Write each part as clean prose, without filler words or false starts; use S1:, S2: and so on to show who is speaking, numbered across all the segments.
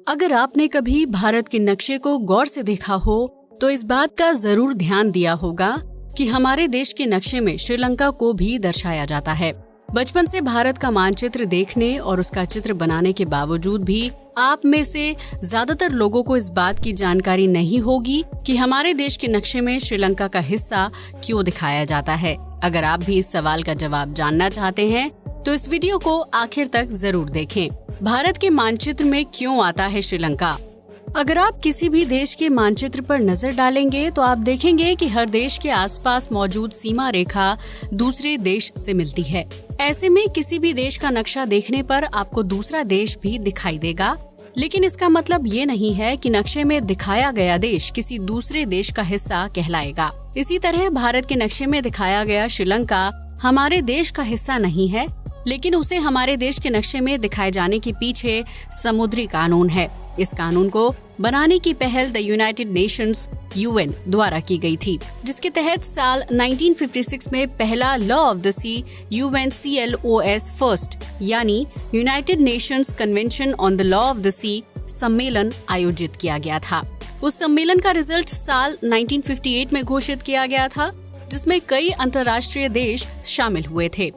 S1: अगर आपने कभी भारत के नक्शे को गौर से देखा हो तो इस बात का जरूर ध्यान दिया होगा कि हमारे देश के नक्शे में श्रीलंका को भी दर्शाया जाता है। बचपन से भारत का मानचित्र देखने और उसका चित्र बनाने के बावजूद भी आप में से ज्यादातर लोगों को इस बात की जानकारी नहीं होगी कि हमारे देश के नक्शे में श्रीलंका का हिस्सा क्यों दिखाया जाता है। अगर आप भी इस सवाल का जवाब जानना चाहते हैं तो इस वीडियो को आखिर तक जरूर देखें। भारत के मानचित्र में क्यों आता है श्रीलंका? अगर आप किसी भी देश के मानचित्र पर नजर डालेंगे तो आप देखेंगे कि हर देश के आसपास मौजूद सीमा रेखा दूसरे देश से मिलती है। ऐसे में किसी भी देश का नक्शा देखने पर आपको दूसरा देश भी दिखाई देगा, लेकिन इसका मतलब ये नहीं है कि नक्शे में दिखाया गया देश किसी दूसरे देश का हिस्सा कहलाएगा। इसी तरह भारत के नक्शे में दिखाया गया श्रीलंका हमारे देश का हिस्सा नहीं है, लेकिन उसे हमारे देश के नक्शे में दिखाए जाने के पीछे समुद्री कानून है। इस कानून को बनाने की पहल द यूनाइटेड नेशंस (UN) द्वारा की गई थी, जिसके तहत साल 1956 में पहला law of the sea UNCLOS first यानी United Nations convention on the law of the sea सम्मेलन आयोजित किया गया था। उस सम्मेलन का रिजल्ट साल 1958 में घोषित किया गया था, जिसमें कई अंतर्राष्ट्रीय देश शामिल हुए थे।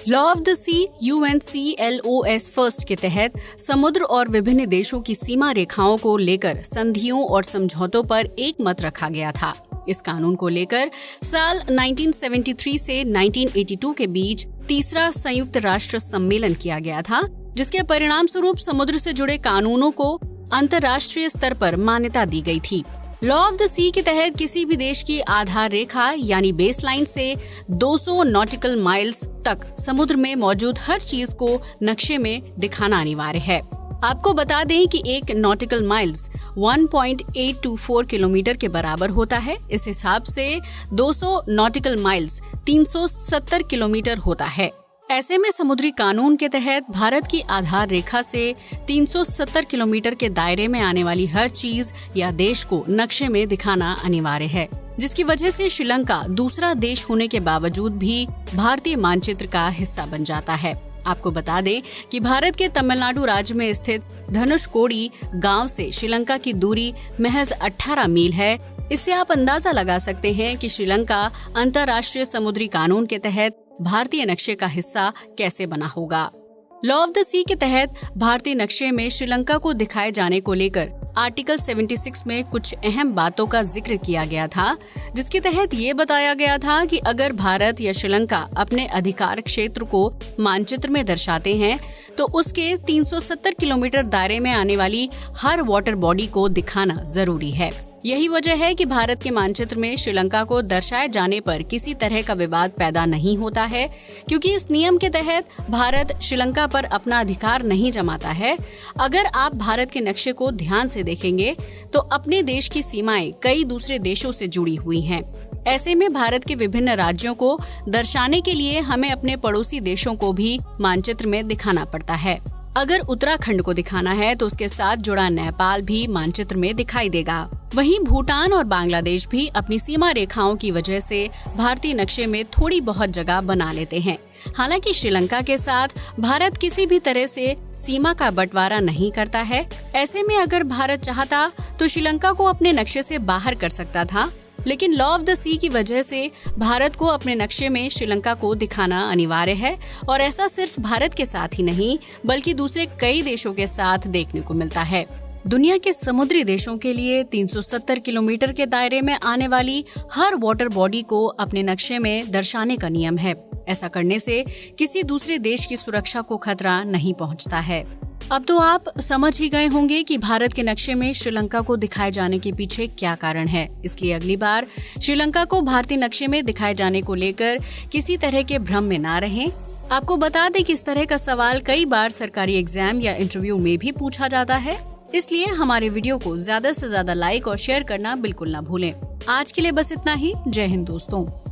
S1: Law of the sea UNCLOS first के तहत समुद्र और विभिन्न देशों की सीमा रेखाओं को लेकर संधियों और समझौतों पर एक मत रखा गया था। इस कानून को लेकर साल 1973 से 1982 के बीच तीसरा संयुक्त राष्ट्र सम्मेलन किया गया था, जिसके परिणाम स्वरूप समुद्र से जुड़े कानूनों को अंतर्राष्ट्रीय स्तर पर मान्यता दी गई थी। लॉ ऑफ द सी के तहत किसी भी देश की आधार रेखा यानी बेसलाइन से 200 नॉटिकल माइल्स तक समुद्र में मौजूद हर चीज को नक्शे में दिखाना अनिवार्य है। आपको बता दें कि एक नॉटिकल माइल्स 1.824 किलोमीटर के बराबर होता है। इस हिसाब से 200 नॉटिकल माइल्स 370 किलोमीटर होता है। ऐसे में समुद्री कानून के तहत भारत की आधार रेखा से 370 किलोमीटर के दायरे में आने वाली हर चीज या देश को नक्शे में दिखाना अनिवार्य है, जिसकी वजह से श्रीलंका दूसरा देश होने के बावजूद भी भारतीय मानचित्र का हिस्सा बन जाता है। आपको बता दें कि भारत के तमिलनाडु राज्य में स्थित धनुषकोडी गांव से श्रीलंका की दूरी महज 18 मील है। इससे आप अंदाजा लगा सकते हैं कि श्रीलंका अंतर्राष्ट्रीय समुद्री कानून के तहत भारतीय नक्शे का हिस्सा कैसे बना होगा। लॉ ऑफ द सी के तहत भारतीय नक्शे में श्रीलंका को दिखाए जाने को लेकर आर्टिकल 76 में कुछ अहम बातों का जिक्र किया गया था, जिसके तहत ये बताया गया था कि अगर भारत या श्रीलंका अपने अधिकार क्षेत्र को मानचित्र में दर्शाते हैं तो उसके 370 किलोमीटर दायरे में आने वाली हर वाटर बॉडी को दिखाना जरूरी है। यही वजह है कि भारत के मानचित्र में श्रीलंका को दर्शाए जाने पर किसी तरह का विवाद पैदा नहीं होता है, क्योंकि इस नियम के तहत भारत श्रीलंका पर अपना अधिकार नहीं जमाता है। अगर आप भारत के नक्शे को ध्यान से देखेंगे तो अपने देश की सीमाएं कई दूसरे देशों से जुड़ी हुई हैं। ऐसे में भारत के विभिन्न राज्यों को दर्शाने के लिए हमें अपने पड़ोसी देशों को भी मानचित्र में दिखाना पड़ता है। अगर उत्तराखंड को दिखाना है तो उसके साथ जुड़ा नेपाल भी मानचित्र में दिखाई देगा। वहीं भूटान और बांग्लादेश भी अपनी सीमा रेखाओं की वजह से भारतीय नक्शे में थोड़ी बहुत जगह बना लेते हैं। हालांकि श्रीलंका के साथ भारत किसी भी तरह से सीमा का बंटवारा नहीं करता है। ऐसे में अगर भारत चाहता तो श्रीलंका को अपने नक्शे से बाहर कर सकता था, लेकिन लॉ ऑफ द सी की वजह से भारत को अपने नक्शे में श्रीलंका को दिखाना अनिवार्य है, और ऐसा सिर्फ भारत के साथ ही नहीं बल्कि दूसरे कई देशों के साथ देखने को मिलता है। दुनिया के समुद्री देशों के लिए 370 किलोमीटर के दायरे में आने वाली हर वाटर बॉडी को अपने नक्शे में दर्शाने का नियम है। ऐसा करने से किसी दूसरे देश की सुरक्षा को खतरा नहीं पहुंचता है। अब तो आप समझ ही गए होंगे कि भारत के नक्शे में श्रीलंका को दिखाए जाने के पीछे क्या कारण है। इसलिए अगली बार श्रीलंका को भारतीय नक्शे में दिखाए जाने को लेकर किसी तरह के भ्रम में ना रहें। आपको बता दें कि इस तरह का सवाल कई बार सरकारी एग्जाम या इंटरव्यू में भी पूछा जाता है। इसलिए हमारे वीडियो को ज्यादा से ज्यादा लाइक और शेयर करना बिल्कुल ना भूलें। आज के लिए बस इतना ही। जय हिंद दोस्तों।